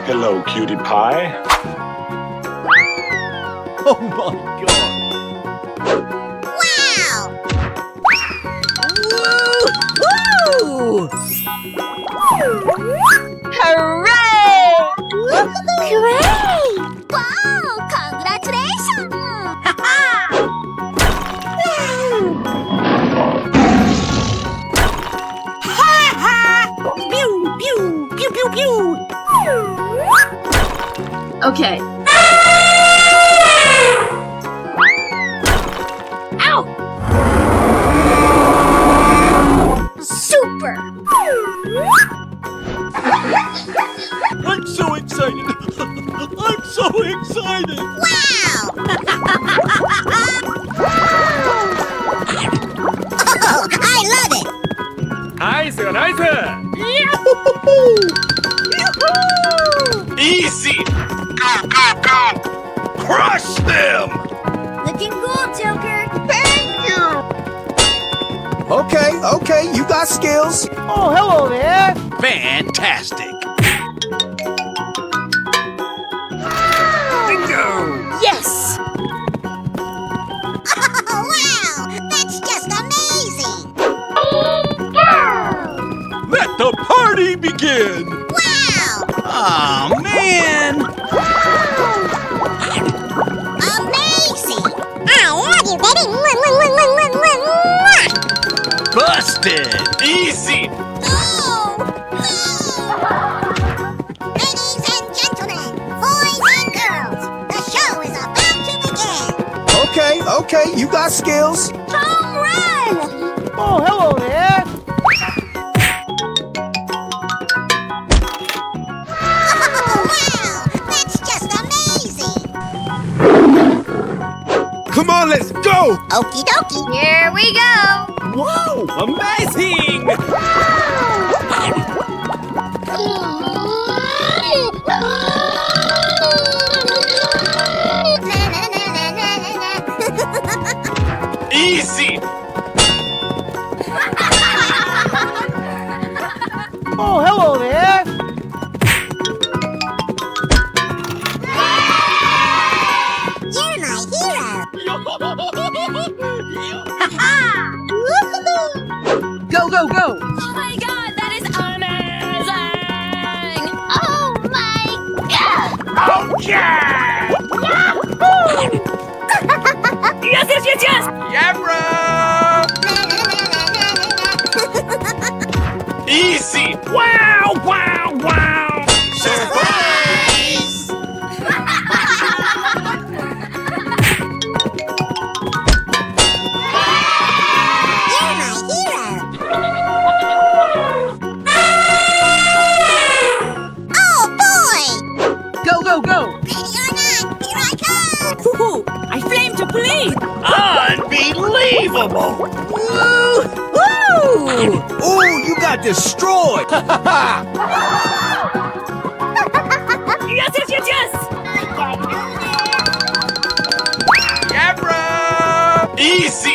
Hello, cutie pie. Oh my god! Wow! Woo! Hooray! Great! Wow! Congratulations! Pew, pew, pew, pew, pew. Okay. Ow! Super! I'm so excited! I'm so excited! Wow! Oh, I love it! Nice, nice. Easy. Go, go, go. Crush them. Looking cool, Joker! Thank you! Okay, you got skills. Oh, hello there! Fantastic! Yes! Oh, wow! That's just amazing! Let the party begin! Wow! Aw, man! Amazing! I love you, baby! Mwah, mwah, mwah, mwah, mwah, mwah, mwah. Busted! Easy. Oh! Ladies and gentlemen, boys and girls, the show is about to begin! Okay, you got skills. Home run! Oh, hello there! Oh, wow! That's just amazing! Come on, let's go. Okie dokie! Here we go! Wow! Amazing! Easy. Oh, hello there! You're my hero! Go, go, go! Oh my god, that is amazing! Oh my god! Yes, yes, yes, yes! Yabra! Easy. Wow, wow, wow! Surprise! You're my hero! Oh boy! Go, go, go! Ready or not, here I come! Woohoo! I flame to police! Unbelievable! Woo! Woo! Ooh, you got destroyed. Yes, yes, yes, yes! Yabra! Easy.